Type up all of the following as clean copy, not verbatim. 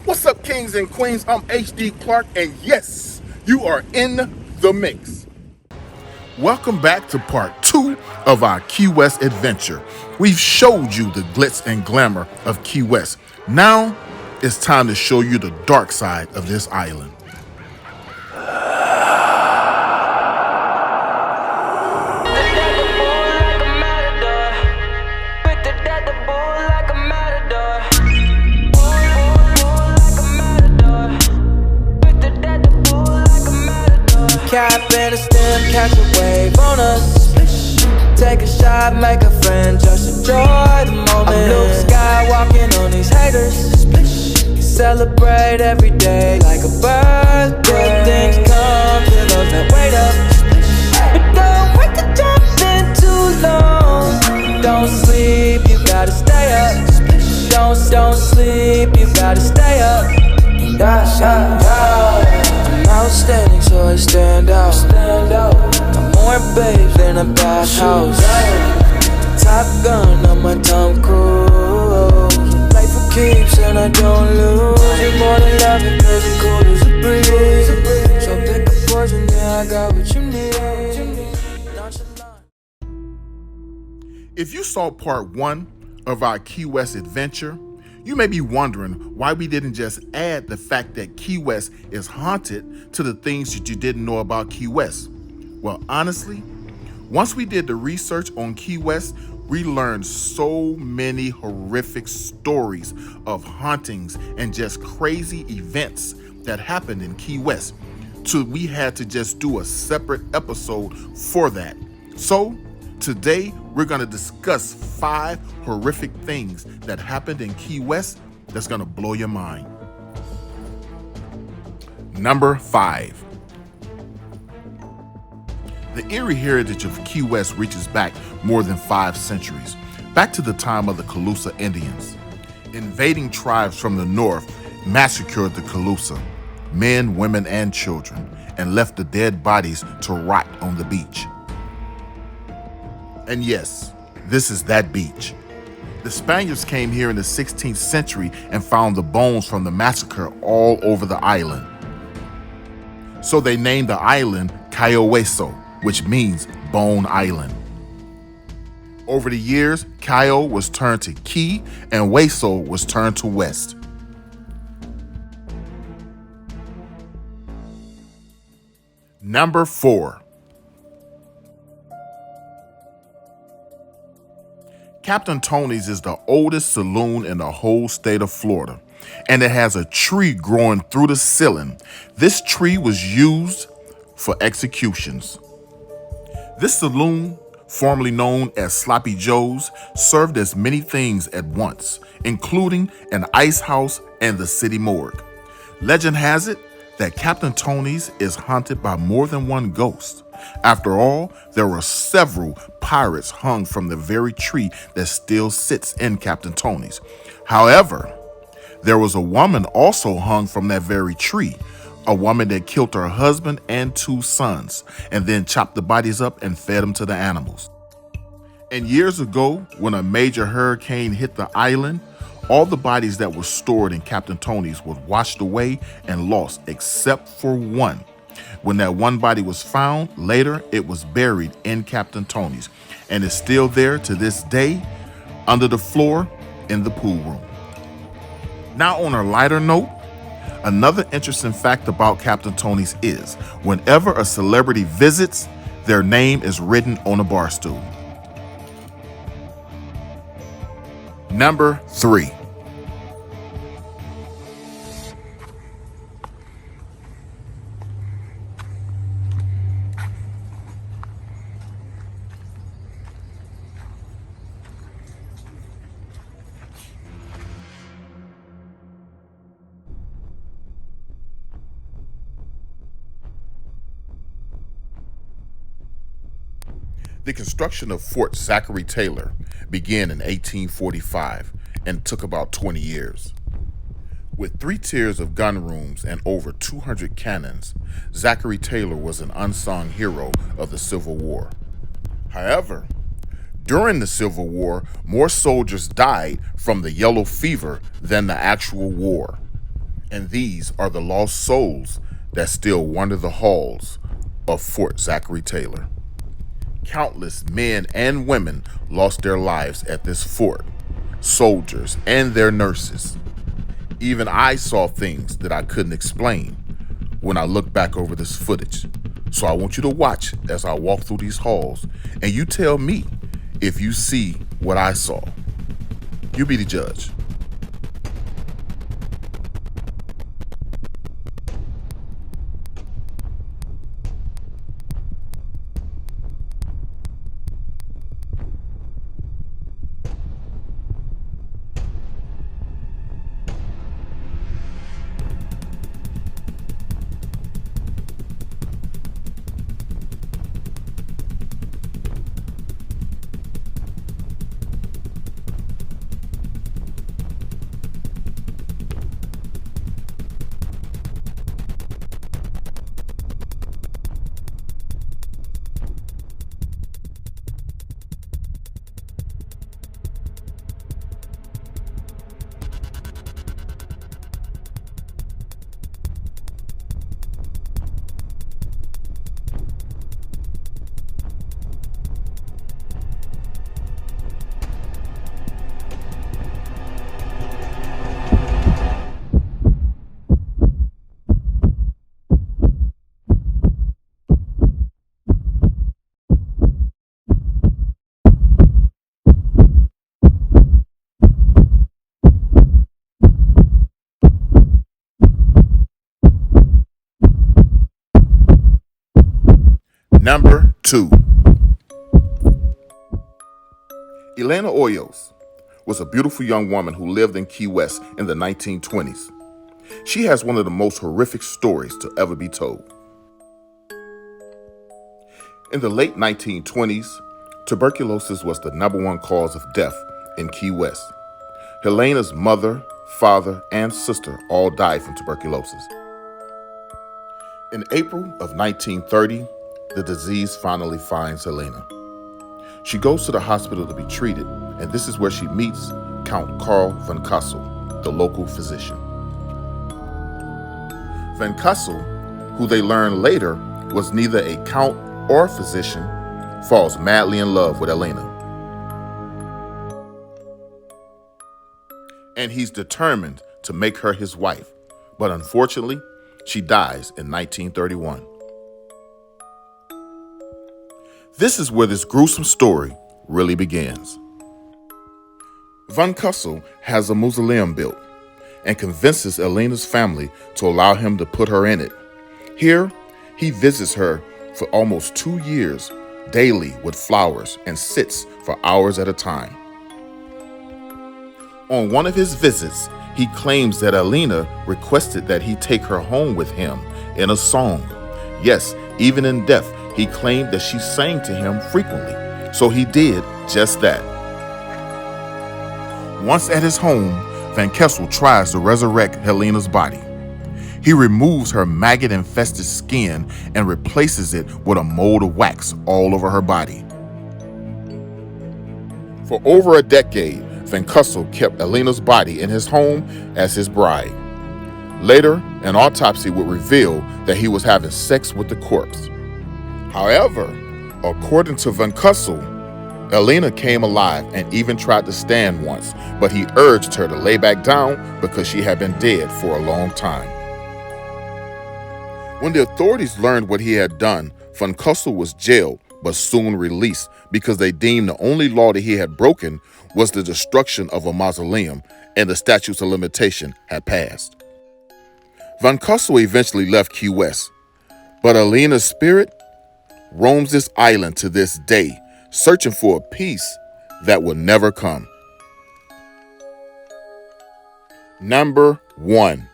What's up, kings and queens? I'm HD Clark, and yes, you are in the mix. Welcome back to part 2 of our Key West adventure. We've showed you the glitz and glamour of Key West. Now, it's time to show you the dark side of this island. Cap and a stem, catch a wave on us. Take a shot, make a friend, just enjoy the moment. I'm Luke Skywalking on these haters. Celebrate every day like a birthday. Good things come to those that wait up. But don't wait to jump in too long. Don't sleep, you gotta stay up. Don't sleep, you gotta stay up. I'm outstanding, so I stand out. Got more babes than a bathhouse. Top Gun on my Tom Cruise. Play for keeps and I don't lose. You're more than love it, cause it's cool as a breeze. So pick a poison, yeah, I got what you need. If you saw part 1 of our Key West adventure, you may be wondering why we didn't just add the fact that Key West is haunted to the things that you didn't know about Key West. Well, honestly, once we did the research on Key West, we learned so many horrific stories of hauntings and just crazy events that happened in Key West. So we had to just do a separate episode for that. So today, we're going to discuss 5 horrific things that happened in Key West that's going to blow your mind. Number 5. The eerie heritage of Key West reaches back more than 5 centuries, back to the time of the Calusa Indians. Invading tribes from the north massacred the Calusa, men, women, and children, and left the dead bodies to rot on the beach. And yes, this is that beach. The Spaniards came here in the 16th century and found the bones from the massacre all over the island. So they named the island Cayo Hueso, which means Bone Island. Over the years, Cayo was turned to Key and Hueso was turned to West. Number 4. Captain Tony's is the oldest saloon in the whole state of Florida, and it has a tree growing through the ceiling. This tree was used for executions. This saloon, formerly known as Sloppy Joe's, served as many things at once, including an ice house and the city morgue. Legend has it that Captain Tony's is haunted by more than one ghost. After all, there were several pirates hung from the very tree that still sits in Captain Tony's. However, there was a woman also hung from that very tree, a woman that killed her husband and 2 sons, and then chopped the bodies up and fed them to the animals. And years ago, when a major hurricane hit the island, all the bodies that were stored in Captain Tony's were washed away and lost except for one. When that one body was found, later it was buried in Captain Tony's and is still there to this day under the floor in the pool room. Now, on a lighter note, another interesting fact about Captain Tony's is whenever a celebrity visits, their name is written on a bar stool. Number 3. The construction of Fort Zachary Taylor began in 1845 and took about 20 years. With 3 tiers of gun rooms and over 200 cannons, Zachary Taylor was an unsung hero of the Civil War. However, during the Civil War, more soldiers died from the yellow fever than the actual war. And these are the lost souls that still wander the halls of Fort Zachary Taylor. Countless men and women lost their lives at this fort, soldiers and their nurses. Even I saw things that I couldn't explain when I look back over this footage. So I want you to watch as I walk through these halls, and you tell me if you see what I saw. You be the judge. Number 2. Helena Hoyos was a beautiful young woman who lived in Key West in the 1920s. She has one of the most horrific stories to ever be told. In the late 1920s, tuberculosis was the #1 cause of death in Key West. Helena's mother, father, and sister all died from tuberculosis. In April of 1930, the disease finally finds Helena. She goes to the hospital to be treated, and this is where she meets Count Carl van Kassel, the local physician. Van Kassel, who they learn later was neither a count or physician, falls madly in love with Helena. And he's determined to make her his wife, but unfortunately, she dies in 1931. This is where this gruesome story really begins. Van Kassel has a mausoleum built and convinces Helena's family to allow him to put her in it. Here, he visits her for almost 2 years, daily with flowers, and sits for hours at a time. On one of his visits, he claims that Helena requested that he take her home with him in a song. Yes, even in death, he claimed that she sang to him frequently, so he did just that. Once at his home, Van Kassel tries to resurrect Helena's body. He removes her maggot-infested skin and replaces it with a mold of wax all over her body. For over a decade, Van Kassel kept Helena's body in his home as his bride. Later, an autopsy would reveal that he was having sex with the corpse. However, according to Van Kassel, Helena came alive and even tried to stand once, but he urged her to lay back down because she had been dead for a long time. When the authorities learned what he had done, Van Kassel was jailed but soon released because they deemed the only law that he had broken was the destruction of a mausoleum, and the statutes of limitation had passed. Van Kassel eventually left Key West, but Helena's spirit roams this island to this day, searching for a peace that will never come. Number 1.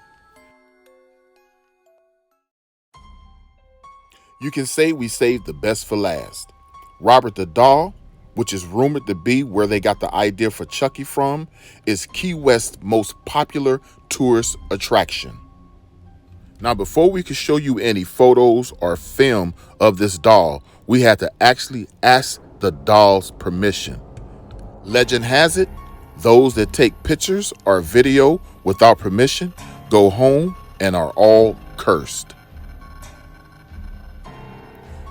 You can say we saved the best for last. Robert the Doll, which is rumored to be where they got the idea for Chucky from, is Key West's most popular tourist attraction. Now, before we could show you any photos or film of this doll, we had to actually ask the doll's permission. Legend has it, those that take pictures or video without permission go home, and are all cursed.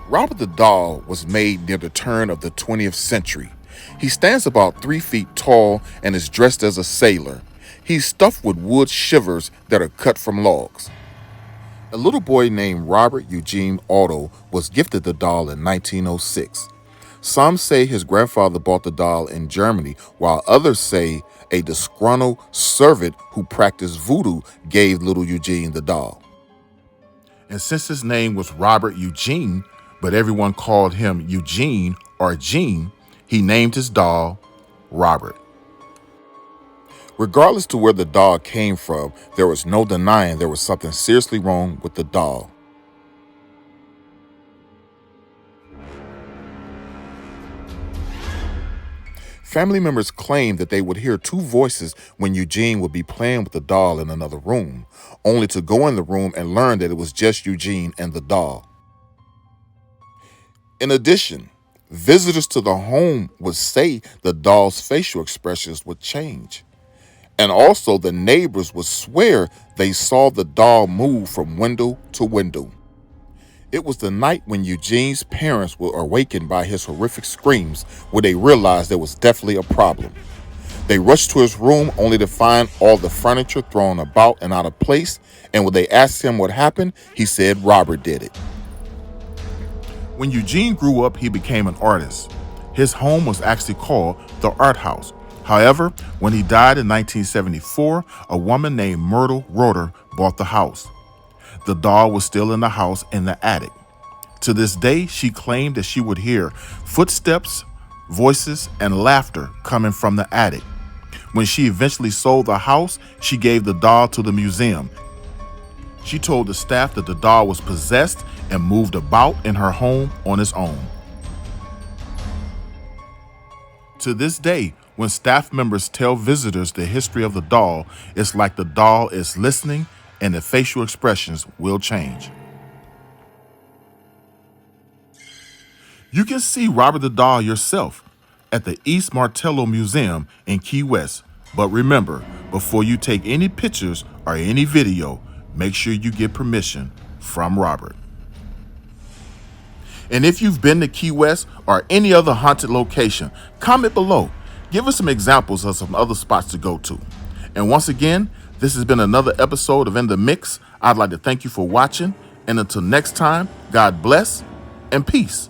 Robert the Doll was made near the turn of the 20th century. He stands about 3 feet tall and is dressed as a sailor. He's stuffed with wood shivers that are cut from logs. A little boy named Robert Eugene Otto was gifted the doll in 1906. Some say his grandfather bought the doll in Germany, while others say a disgruntled servant who practiced voodoo gave little Eugene the doll. And since his name was Robert Eugene, but everyone called him Eugene or Gene, he named his doll Robert. Regardless to where the doll came from, there was no denying there was something seriously wrong with the doll. Family members claimed that they would hear two voices when Eugene would be playing with the doll in another room, only to go in the room and learn that it was just Eugene and the doll. In addition, visitors to the home would say the doll's facial expressions would change. And also the neighbors would swear they saw the doll move from window to window. It was the night when Eugene's parents were awakened by his horrific screams where they realized there was definitely a problem. They rushed to his room only to find all the furniture thrown about and out of place, and when they asked him what happened, he said Robert did it. When Eugene grew up, he became an artist. His home was actually called the Art House. However, when he died in 1974, a woman named Myrtle Roeder bought the house. The doll was still in the house in the attic. To this day, she claimed that she would hear footsteps, voices, and laughter coming from the attic. When she eventually sold the house, she gave the doll to the museum. She told the staff that the doll was possessed and moved about in her home on its own. To this day, when staff members tell visitors the history of the doll, it's like the doll is listening and the facial expressions will change. You can see Robert the Doll yourself at the East Martello Museum in Key West. But remember, before you take any pictures or any video, make sure you get permission from Robert. And if you've been to Key West or any other haunted location, comment below. Give us some examples of some other spots to go to. And once again, this has been another episode of In the Mix. I'd like to thank you for watching. And until next time, God bless and peace.